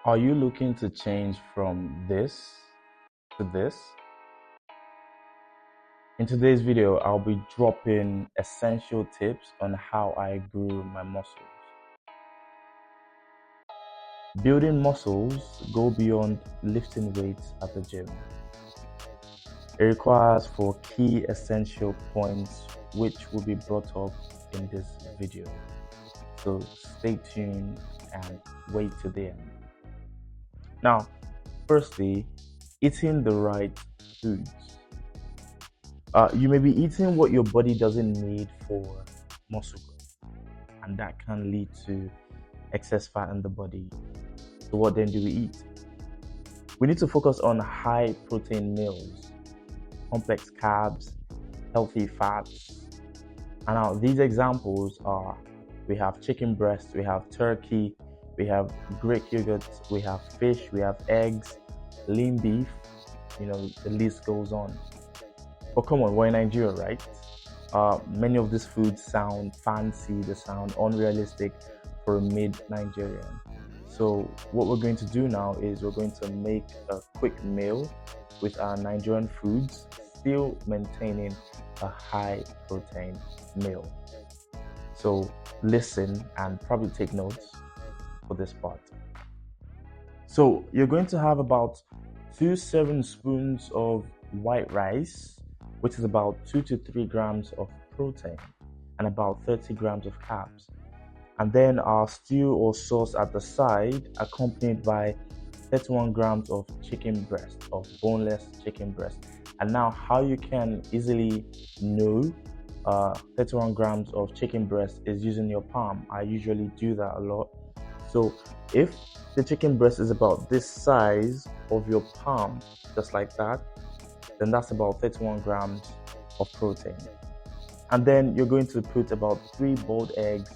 Are you looking to change from this to this? In today's video, I'll be dropping essential tips on how I grew my muscles. Building muscles go beyond lifting weights at the gym. It requires 4 key essential points which will be brought up in this video. So stay tuned and wait to the end. Now, firstly, eating the right foods. You may be eating what your body doesn't need for muscle growth, and that can lead to excess fat in the body. So what then do we eat? We need to focus on high protein meals, complex carbs, healthy fats. And now these examples are, we have chicken breast, we have turkey, we have Greek yogurt, we have fish, we have eggs, lean beef, the list goes on. But come on, we're in Nigeria, right? Many of these foods sound fancy, they sound unrealistic for a mid-Nigerian. So what we're going to do now is we're going to make a quick meal with our Nigerian foods, still maintaining a high protein meal. So listen and probably take notes for this part. So you're going to have about 2 serving spoons of white rice, which is about 2 to 3 grams of protein and about 30 grams of carbs. And then our stew or sauce at the side, accompanied by 31 grams of chicken breast, of boneless chicken breast. And now how you can easily know 31 grams of chicken breast is using your palm. I usually do that a lot. So if the chicken breast is about this size of your palm, just like that, then that's about 31 grams of protein. And then you're going to put about 3 boiled eggs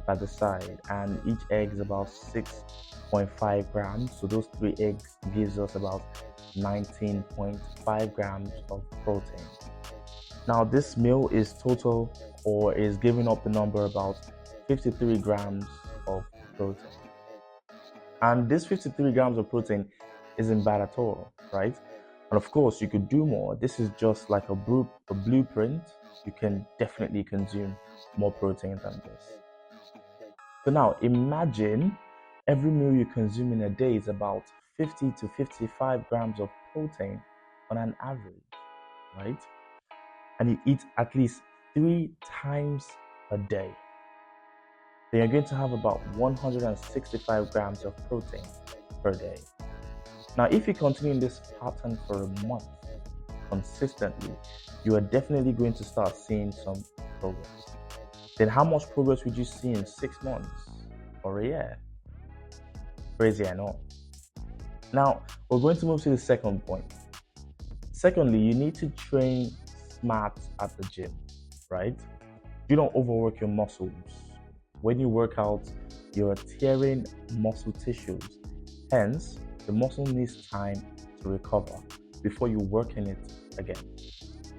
by the side, and each egg is about 6.5 grams. So those 3 eggs gives us about 19.5 grams of protein. Now this meal is total, or is giving up the number about 53 grams of protein. And this 53 grams of protein isn't bad at all, right? And of course, you could do more. This is just like a blueprint. You can definitely consume more protein than this. So now imagine every meal you consume in a day is about 50 to 55 grams of protein on an average, right? And you eat at least 3 times a day. Then you're going to have about 165 grams of protein per day. Now, if you continue in this pattern for a month consistently, you are definitely going to start seeing some progress. Then how much progress would you see in 6 months or a year? Crazy, I know. Now, we're going to move to the second point. Secondly, you need to train smart at the gym, right? You don't overwork your muscles. When you work out, you're tearing muscle tissues. Hence, the muscle needs time to recover before you work in it again.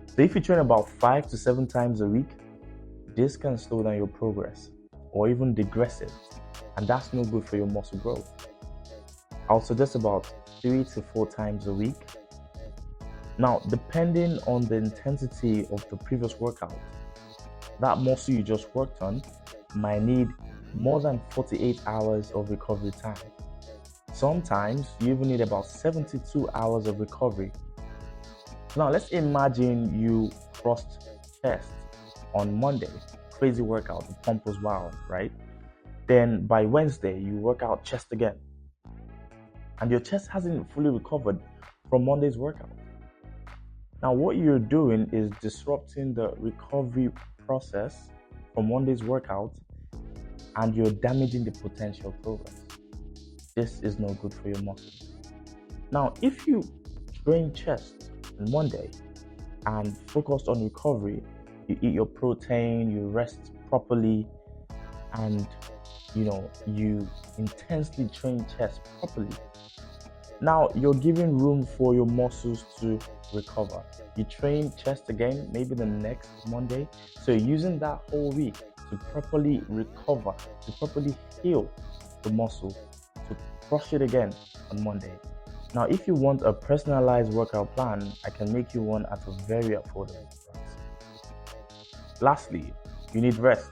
So if you train about 5 to 7 times a week, this can slow down your progress or even digress it, and that's no good for your muscle growth. I'll suggest about 3 to 4 times a week. Now, depending on the intensity of the previous workout, that muscle you just worked on might need more than 48 hours of recovery time. Sometimes you even need about 72 hours of recovery. Now let's imagine you crossed chest on Monday, crazy workout, the pump was wild, right? Then by Wednesday you work out chest again, and your chest hasn't fully recovered from Monday's workout. Now what you're doing is disrupting the recovery process from Monday's workout, and you're damaging the potential progress. This is no good for your muscles. Now, if you train chest on Monday and focus on recovery, you eat your protein, you rest properly, and you intensely train chest properly. Now you're giving room for your muscles to recover. You train chest again, maybe the next Monday. So you're using that whole week to properly recover, to properly heal the muscle, to crush it again on Monday. Now, if you want a personalized workout plan, I can make you one at a very affordable price. Lastly, you need rest.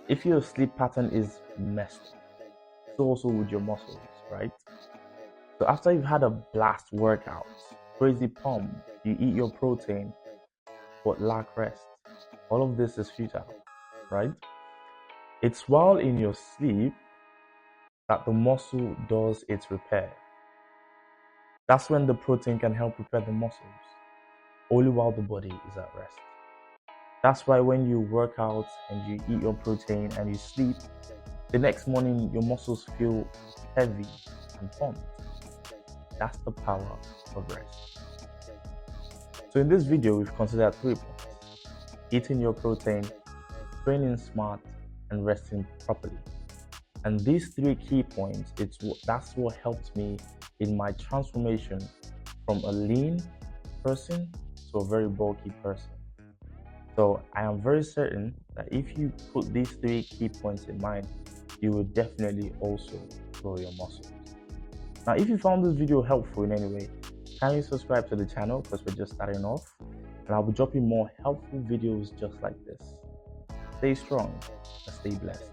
If your sleep pattern is messed up, so also with your muscles, right? So after you've had a blast workout, crazy pump, you eat your protein, but lack rest. All of this is futile, right? It's while in your sleep that the muscle does its repair. That's when the protein can help repair the muscles, only while the body is at rest. That's why when you work out and you eat your protein and you sleep, the next morning your muscles feel heavy and pumped. That's the power of rest. So in this video, we've considered 3 points: eating your protein, training smart, and resting properly. And these 3 key points, that's what helped me in my transformation from a lean person to a very bulky person. So I am very certain that if you put these 3 key points in mind, you will definitely also grow your muscles. Now, if you found this video helpful in any way, kindly subscribe to the channel because we're just starting off, and I'll be dropping more helpful videos just like this. Stay strong and stay blessed.